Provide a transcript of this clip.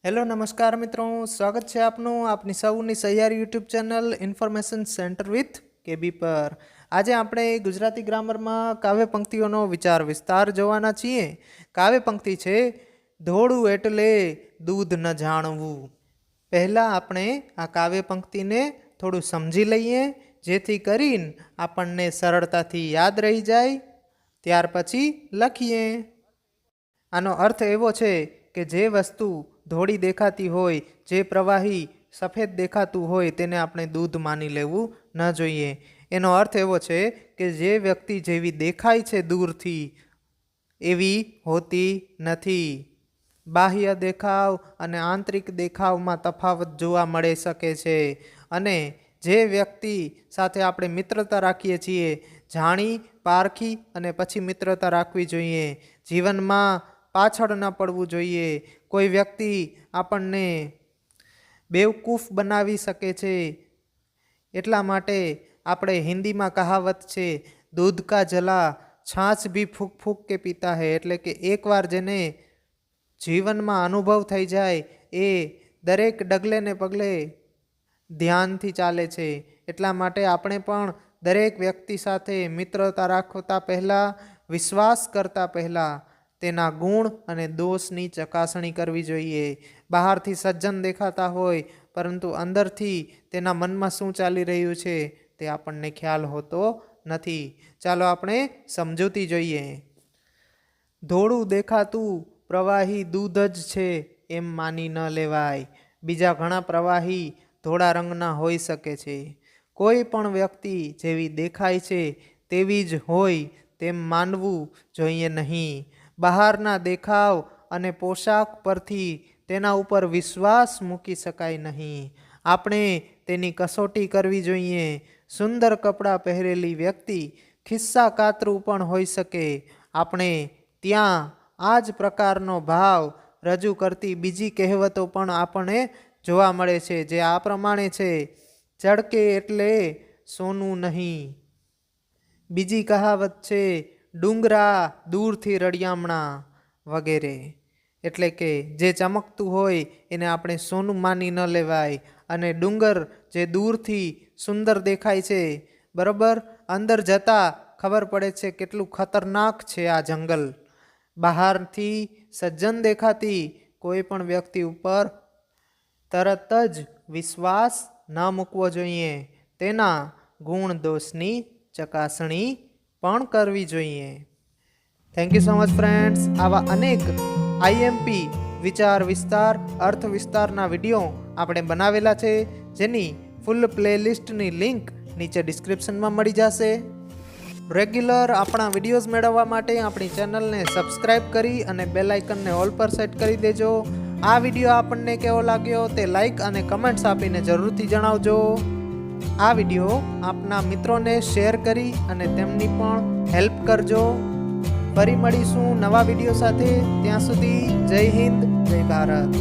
Hello નમસ્કાર મિત્રો, સ્વાગત છે આપનું આપની સૌની સહિયારી YouTube channel information centre with KB પર। આજે આપણે ગુજરાતી ગ્રામરમાં કાવ્ય પંક્તિઓનો વિચાર વિસ્તાર જોવાના છીએ। કાવ્ય પંક્તિ છે, ધોળું એટલે દૂધ ન જાણવું। પહેલાં આપણે આ કાવ્ય પંક્તિને થોડું સમજી લઈએ, જેથી કરીને આપણને સરળતાથી યાદ રહી જાય। ત્યાર પછી લખીએ। આનો અર્થ એવો છે કે જે વસ્તુ ધોળી દેખાતી હોય, જે પ્રવાહી સફેદ દેખાતું હોય, તેને આપણે દૂધ માની લેવું ન જોઈએ। એનો અર્થ એવો છે કે જે વ્યક્તિ જેવી દેખાય છે દૂરથી, એવી હોતી નથી। બાહ્ય દેખાવ અને આંતરિક દેખાવમાં તફાવત જોવા મળી શકે છે। અને જે વ્યક્તિ સાથે આપણે મિત્રતા રાખીએ છીએ, જાણી પારખી અને પછી મિત્રતા રાખવી જોઈએ। જીવનમાં પાછળ ન પડવું જોઈએ। કોઈ વ્યક્તિ આપણને બેવકૂફ બનાવી શકે છે, એટલા માટે આપણે હિન્દીમાં કહાવત છે, દૂધ કા જલા છાछ भी फूक फूक के पीता है। એટલે કે એકવાર જેને જીવનમાં અનુભવ થઈ જાય એ દરેક ડગલે ને પગલે ધ્યાનથી ચાલે છે। એટલા માટે આપણે પણ દરેક વ્યક્તિ સાથે મિત્રતા રાખતા પહેલાં, વિશ્વાસ કરતા પહેલાં તેના ગુણ અને દોષની ચકાસણી કરવી જોઈએ। બહારથી સજ્જન દેખાતા હોય, પરંતુ અંદરથી તેના મનમાં શું ચાલી રહ્યું છે તે આપણને ખ્યાલ હોતો નથી। ચાલો આપણે સમજૂતી જોઈએ। ધોળું દેખાતું પ્રવાહી દૂધ જ છે એમ માની ન લેવાય। બીજા ઘણા પ્રવાહી ધોળા રંગના હોઈ શકે છે। કોઈ પણ વ્યક્તિ જેવી દેખાય છે તેવી જ હોય તેમ માનવું જોઈએ નહીં। બહારના દેખાવ અને પોશાક પરથી તેના ઉપર વિશ્વાસ મૂકી શકાય નહીં। આપણે તેની કસોટી કરવી જોઈએ। સુંદર કપડાં પહેરેલી વ્યક્તિ ખિસ્સા કાતરું પણ હોઈ શકે। આપણે ત્યાં આ જ પ્રકારનો ભાવ રજૂ કરતી બીજી કહેવતો પણ આપણને જોવા મળે છે, જે આ પ્રમાણે છે, ચળકે એટલે સોનું નહીં। બીજી કહાવત છે, ડુંગરા દૂરથી રળિયામણા વગેરે। એટલે કે જે ચમકતું હોય એને આપણે સોનું માની ન લેવાય, અને ડુંગર જે દૂરથી સુંદર દેખાય છે, બરાબર, અંદર જતાં ખબર પડે છે કેટલું ખતરનાક છે આ જંગલ। બહારથી સજ્જન દેખાતી કોઈ પણ વ્યક્તિ ઉપર તરત જ વિશ્વાસ ન મૂકવો જોઈએ। તેના ગુણ દોષની ચકાસણી પણ કરવી જોઈએ। Thank you so much friends. આવા અનેક આઈએમપી વિચાર વિસ્તાર, અર્થ વિસ્તારના વિડીયો આપણે બનાવેલા છે, જેની ફૂલ પ્લેલિસ્ટની લિંક નીચે ડિસ્ક્રિપ્શનમાં મળી જશે। રેગ્યુલર આપણા વિડીયોઝ મેળવવા માટે આપણી ચેનલને સબસ્ક્રાઈબ કરી અને બેલ આઇકનને ઓલ પર સેટ કરી દેજો। આ વિડીયો આપણને કેવો લાગ્યો તે લાઈક અને કમેન્ટ્સ આપીને જરૂરથી જણાવજો। આ વિડીયો આપના મિત્રોને શેર કરી અને તેમની પણ હેલ્પ કરજો। ફરી મળીશું નવા વિડીયો સાથે। ત્યાં સુધી જય હિન્દ, જય ભારત।